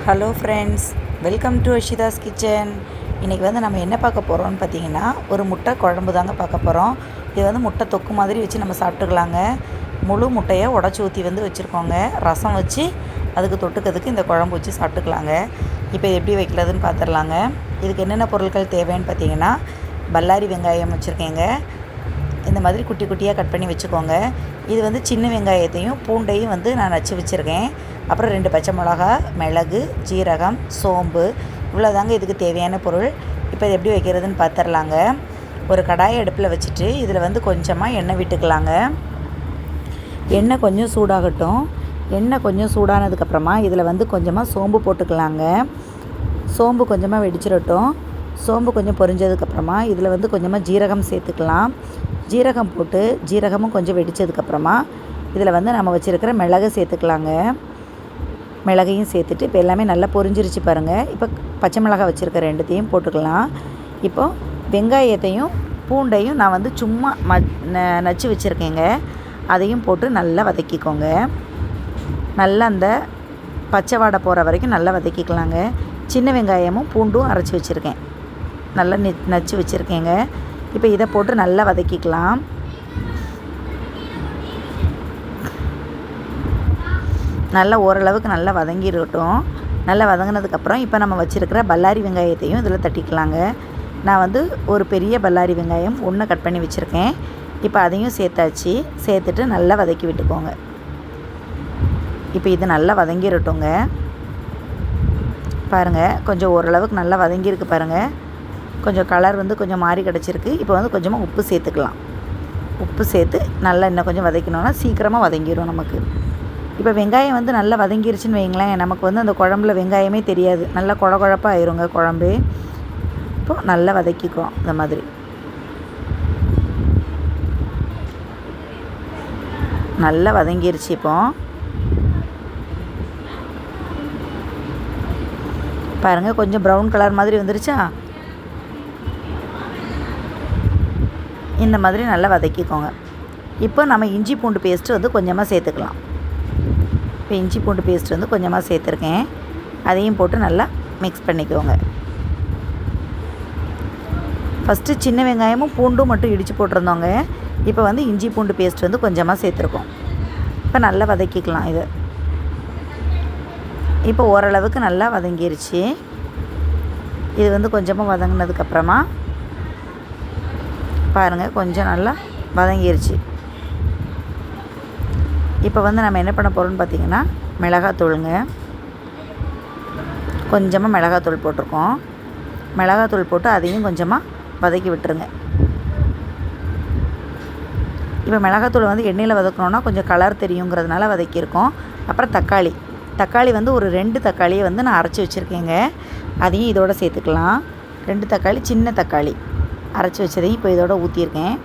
Hello friends, welcome to Ashita's kitchen. இன்றைக்கி நம்ம என்ன பார்க்க போகிறோம்னு பார்த்தீங்கன்னா, ஒரு முட்டை குழம்பு தாங்க பார்க்க போகிறோம். இது முட்டை தொக்கு மாதிரி வச்சு நம்ம சாப்பிட்டுக்கலாங்க. முழு முட்டையை உடச்சி ஊற்றி வச்சுருக்கோங்க. ரசம் வச்சு அதுக்கு தொட்டுக்கிறதுக்கு இந்த குழம்பு வச்சு சாப்பிட்டுக்கலாங்க. இப்போ இது எப்படி வைக்கிறதுன்னு பார்த்துடலாங்க. இதுக்கு என்னென்ன பொருட்கள் தேவைன்னு பார்த்தீங்கன்னா, பல்லாரி வெங்காயம் வச்சுருக்கேங்க. இந்த மாதிரி குட்டி குட்டியாக கட் பண்ணி வச்சுக்கோங்க. இது சின்ன வெங்காயத்தையும் பூண்டையும் நான் நச்சு வச்சுருக்கேன். அப்புறம் 2 பச்சை மிளகா, மிளகு, ஜீரகம், சோம்பு, இவ்வளோதாங்க இதுக்கு தேவையான பொருள். இப்போ இது எப்படி வைக்கிறதுன்னு பார்த்துடலாங்க. ஒரு கடாயை அடுப்பில் வச்சுட்டு இதில் கொஞ்சமாக எண்ணெய் விட்டுக்கலாங்க. எண்ணெய் கொஞ்சம் சூடாகட்டும். எண்ணெய் கொஞ்சம் சூடானதுக்கப்புறமா இதில் கொஞ்சமாக சோம்பு போட்டுக்கலாங்க. சோம்பு கொஞ்சமாக வெடிச்சிடட்டும். சோம்பு கொஞ்சம் பொரிஞ்சதுக்கப்புறமா இதில் கொஞ்சமாக ஜீரகம் சேர்த்துக்கலாம். ஜீரகம் போட்டு ஜீரகமும் கொஞ்சம் வெடித்ததுக்கப்புறமா இதில் நம்ம வச்சுருக்கிற மிளகு சேர்த்துக்கலாங்க. மிளகையும் சேர்த்துட்டு இப்போ எல்லாமே நல்லா பொரிஞ்சிருச்சு பாருங்கள். இப்போ பச்சை மிளகாய் வச்சுருக்க 2த்தையும் போட்டுக்கலாம். இப்போது வெங்காயத்தையும் பூண்டையும் நான் சும்மா நச்சு வச்சுருக்கேங்க. அதையும் போட்டு நல்லா வதக்கிக்கோங்க. நல்லா அந்த பச்சை வாடை போகிற வரைக்கும் நல்லா வதக்கிக்கலாங்க. சின்ன வெங்காயமும் பூண்டும் அரைச்சி வச்சுருக்கேன், நல்லா நச்சு வச்சுருக்கேங்க. இப்போ இதை போட்டு நல்லா வதக்கிக்கலாம். நல்லா ஓரளவுக்கு நல்லா வதங்கிடட்டும். நல்லா வதங்கினதுக்கப்புறம் இப்போ நம்ம வச்சுருக்கிற பல்லாரி வெங்காயத்தையும் இதில் தட்டிக்கலாங்க. நான் ஒரு பெரிய பல்லாரி வெங்காயம் 1 கட் பண்ணி வச்சுருக்கேன். இப்போ அதையும் சேர்த்தாச்சு. சேர்த்துட்டு நல்லா வதக்கி விட்டுக்கோங்க. இப்போ இது நல்லா வதங்கிடட்டுங்க. பாருங்கள், கொஞ்சம் ஓரளவுக்கு நல்லா வதங்கியிருக்கு பாருங்கள். கொஞ்சம் கலர் கொஞ்சம் மாறி கிடச்சிருக்கு. இப்போ கொஞ்சமாக உப்பு சேர்த்துக்கலாம். உப்பு சேர்த்து நல்லா இன்னும் கொஞ்சம் வதக்கணுன்னா சீக்கிரமாக வதங்கிடும் நமக்கு. இப்போ வெங்காயம் நல்லா வதங்கிருச்சுன்னு வைங்களேன், நமக்கு அந்த குழம்புல வெங்காயமே தெரியாது. நல்லா குழப்பாக ஆயிருங்க குழம்பு. இப்போது நல்லா வதக்கிக்கும். இந்த மாதிரி நல்லா வதங்கிருச்சு. இப்போ பாருங்கள், கொஞ்சம் ப்ரௌன் கலர் மாதிரி வந்துருச்சா? இந்த மாதிரி நல்லா வதக்கிக்கோங்க. இப்போ நம்ம இஞ்சி பூண்டு பேஸ்ட்டு கொஞ்சமாக சேர்த்துக்கலாம். இப்போ இஞ்சி பூண்டு பேஸ்ட் கொஞ்சமாக சேர்த்துருக்கேன். அதையும் போட்டு நல்லா மிக்ஸ் பண்ணிக்கோங்க. ஃபஸ்ட்டு சின்ன வெங்காயமும் பூண்டும் மட்டும் இடித்து போட்டிருந்தோங்க. இப்போ இஞ்சி பூண்டு பேஸ்ட் கொஞ்சமாக சேர்த்துருக்கோம். இப்போ நல்லா வதக்கிக்கலாம். இது இப்போ ஓரளவுக்கு நல்லா வதங்கிருச்சு. இது கொஞ்சமாக வதங்கினதுக்கப்புறமா பாருங்கள், கொஞ்சம் நல்லா வதங்கிருச்சு. இப்போ நம்ம என்ன பண்ண போகிறோம்னு பார்த்திங்கன்னா, மிளகாத்தூளுங்க. கொஞ்சமாக மிளகாத்தூள் போட்டிருக்கோம். மிளகாத்தூள் போட்டு அதையும் கொஞ்சமாக வதக்கி விட்டுருங்க. இப்போ மிளகாத்தூள் எண்ணெயில் வதக்கணுன்னா கொஞ்சம் கலர் தெரியுங்கிறதுனால வதக்கியிருக்கோம். அப்புறம் தக்காளி ஒரு 2 தக்காளியை நான் அரைச்சி வச்சுருக்கேங்க. அதையும் இதோடு சேர்த்துக்கலாம். 2 தக்காளி, சின்ன தக்காளி அரைச்சி வச்சதையும் இப்போ இதோட ஊற்றியிருக்கேன்.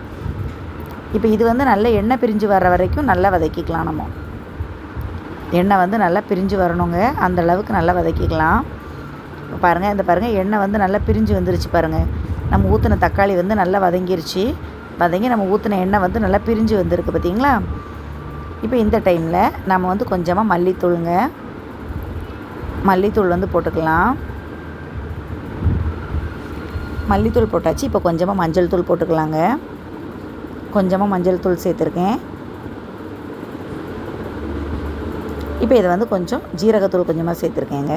இப்போ இது நல்ல எண்ணெய் பிரிஞ்சு வர்ற வரைக்கும் நல்லா வதக்கிக்கலாம். நம்ம எண்ணெய் நல்லா பிரிஞ்சு வரணுங்க. அந்த அளவுக்கு நல்லா வதக்கிக்கலாம். பாருங்கள், இந்த பாருங்கள், எண்ணெய் நல்லா பிரிஞ்சு வந்துருச்சு பாருங்கள். நம்ம ஊற்றின தக்காளி நல்லா வதங்கிருச்சு. வதங்கி நம்ம ஊற்றின எண்ணெய் நல்லா பிரிஞ்சு வந்திருக்கு பார்த்திங்களா? இப்போ இந்த டைமில் நம்ம கொஞ்சமாக மல்லித்தூளுங்க. மல்லித்தூள் போட்டுக்கலாம். மல்லித்தூள் போட்டாச்சு. இப்போ கொஞ்சமாக மஞ்சள் தூள் போட்டுக்கலாங்க. கொஞ்சமாக மஞ்சள் தூள் சேர்த்துருக்கேன். இப்போ இதை கொஞ்சம் ஜீரகத்தூள் கொஞ்சமாக சேர்த்துருக்கேங்க.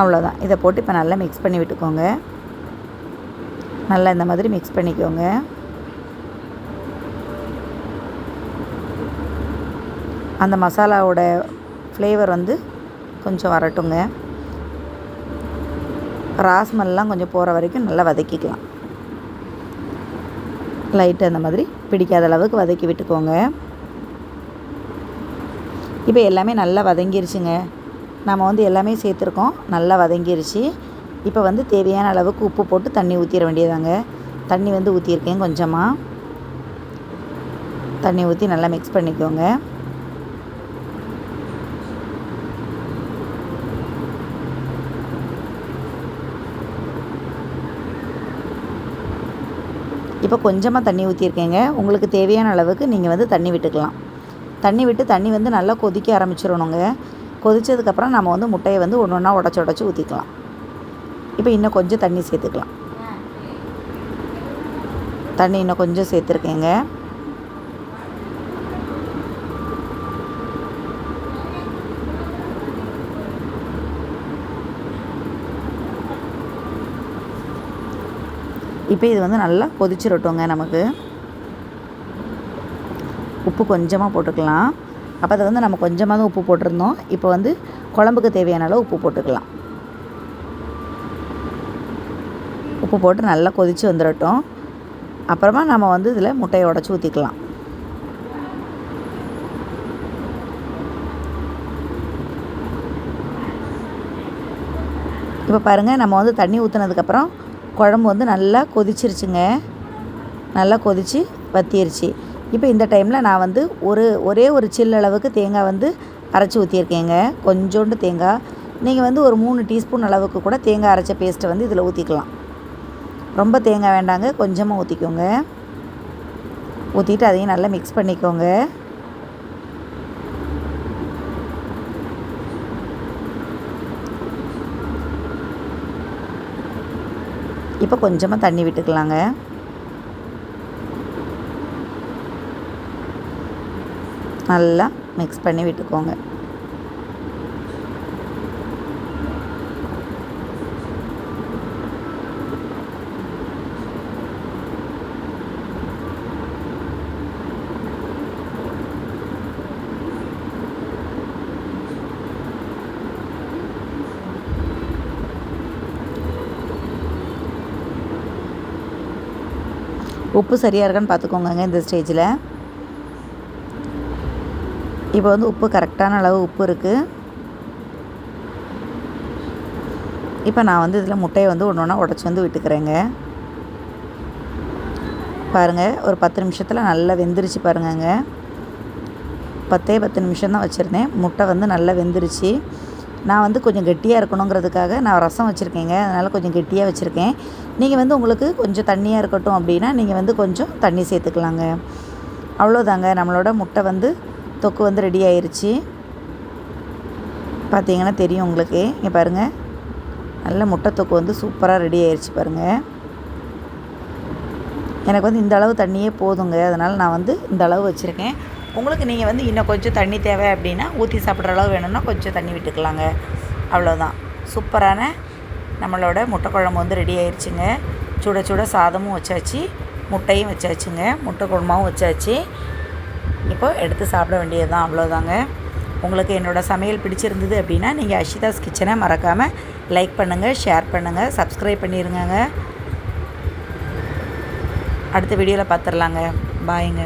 அவ்வளோதான். இதை போட்டு இப்போ நல்லா மிக்ஸ் பண்ணி விட்டுக்கோங்க. நல்லா இந்த மாதிரி மிக்ஸ் பண்ணிக்கோங்க. அந்த மசாலாவோட ஃப்ளேவர் கொஞ்சம் வரட்டுங்க. ராஸ்மெல்லாம் கொஞ்சம் போகிற வரைக்கும் நல்லா வதக்கிக்கலாம். லைட்டு அந்த மாதிரி பிடிக்காத அளவுக்கு வதக்கி விட்டுக்கோங்க. இப்போ எல்லாமே நல்லா வதங்கிருச்சுங்க. நம்ம எல்லாமே சேர்த்துருக்கோம். நல்லா வதங்கிருச்சு. இப்போ தேவையான அளவுக்கு உப்பு போட்டு தண்ணி ஊற்றிட வேண்டியதாங்க. தண்ணி ஊற்றியிருக்கேன். கொஞ்சமாக தண்ணி ஊற்றி நல்லா மிக்ஸ் பண்ணிக்கோங்க. இப்போ கொஞ்சமாக தண்ணி ஊற்றியிருக்கேங்க. உங்களுக்கு தேவையான அளவுக்கு நீங்கள் தண்ணி விட்டுக்கலாம். தண்ணி விட்டு தண்ணி நல்லா கொதிக்க ஆரம்பிச்சிடணுங்க. கொதித்ததுக்கப்புறம் நம்ம வந்து முட்டையை வந்து ஒன்று ஒன்றா உடச்சி ஊற்றிக்கலாம். இப்போ இன்னும் கொஞ்சம் தண்ணி சேர்த்துக்கலாம். தண்ணி இன்னும் கொஞ்சம் சேர்த்துருக்கேங்க. இப்போ இது வந்து நல்லா கொதிச்சிரட்டுங்க. நமக்கு உப்பு கொஞ்சமாக போட்டுக்கலாம். அப்போ அதை வந்து நம்ம கொஞ்சமாக தான் உப்பு போட்டிருந்தோம். இப்போ வந்து குழம்புக்கு தேவையான அளவு உப்பு போட்டுக்கலாம். உப்பு போட்டு நல்லா கொதித்து வந்துடட்டும். அப்புறமா நம்ம வந்து இதில் முட்டையை உடச்சி ஊற்றிக்கலாம். இப்போ பாருங்கள், நம்ம வந்து தண்ணி ஊற்றுனதுக்கப்புறம் குழம்பு வந்து நல்லா கொதிச்சிருச்சுங்க. நல்லா கொதித்து வற்றிருச்சு. இப்போ இந்த டைமில் நான் வந்து ஒரே ஒரு சில்லு அளவுக்கு தேங்காய் வந்து அரைச்சி ஊற்றியிருக்கேங்க. கொஞ்சோண்டு தேங்காய். நீங்கள் வந்து ஒரு 3 டீஸ்பூன் அளவுக்கு கூட தேங்காய் அரைச்ச பேஸ்ட்டை வந்து இதில் ஊற்றிக்கலாம். ரொம்ப தேங்காய் வேண்டாங்க, கொஞ்சமாக ஊற்றிக்கோங்க. ஊற்றிட்டு அதையும் நல்லா மிக்ஸ் பண்ணிக்கோங்க. இப்போ கொஞ்சமாக தண்ணி விட்டுக்கலாங்க. நல்லா மிக்ஸ் பண்ணி விட்டுக்கோங்க. உப்பு சரியாக இருக்கான்னு பார்த்துக்கோங்க இந்த ஸ்டேஜில். இப்போ வந்து உப்பு கரெக்டான அளவு உப்பு இருக்குது. இப்போ நான் வந்து இதில் முட்டையை வந்து ஒன்று ஒன்றா உடச்சி வந்து விட்டுக்கிறேங்க. பாருங்கள், ஒரு 10 நிமிஷத்தில் நல்லா வெந்துருச்சு பாருங்கங்க. 10 நிமிஷம் தான் வச்சுருந்தேன். முட்டை வந்து நல்லா வெந்துருச்சு. நான் வந்து கொஞ்சம் கெட்டியாக இருக்கணுங்கிறதுக்காக நான் ரசம் வச்சுருக்கேங்க. அதனால் கொஞ்சம் கெட்டியாக வச்சுருக்கேன். நீங்கள் வந்து உங்களுக்கு கொஞ்சம் தண்ணியாக இருக்கட்டும் அப்படின்னா நீங்கள் வந்து கொஞ்சம் தண்ணி சேர்த்துக்கலாங்க. அவ்வளோதாங்க, நம்மளோட முட்டை வந்து தொக்கு வந்து ரெடி ஆயிடுச்சு. பார்த்தீங்கன்னா தெரியும் உங்களுக்கு. இங்கே பாருங்கள், நல்ல முட்டை தொக்கு வந்து சூப்பராக ரெடி ஆயிடுச்சு பாருங்கள். எனக்கு வந்து இந்த அளவு தண்ணியே போதுங்க. அதனால் நான் வந்து இந்த அளவு வச்சுருக்கேன். உங்களுக்கு நீங்கள் வந்து இன்னும் கொஞ்சம் தண்ணி தேவை அப்படின்னா ஊற்றி சாப்பிட்ற அளவு வேணும்னா கொஞ்சம் தண்ணி விட்டுக்கலாங்க. அவ்வளோதான், சூப்பரான நம்மளோட முட்டை குழம்பு வந்து ரெடி ஆயிடுச்சுங்க. சுட சுட சாதமும் வச்சாச்சு, முட்டையும் வச்சாச்சுங்க, முட்டை குழம்பாவும் வச்சாச்சு. இப்போ எடுத்து சாப்பிட வேண்டியது தான். அவ்வளோதாங்க. உங்களுக்கு என்னோடய சமையல் பிடிச்சிருந்தது அப்படின்னா நீங்கள் அஷிதாஸ் கிச்சனை மறக்காமல் லைக் பண்ணுங்கள், ஷேர் பண்ணுங்கள், சப்ஸ்கிரைப் பண்ணிடுங்க. அடுத்த வீடியோவில் பார்த்துடலாங்க. பாய்ங்க.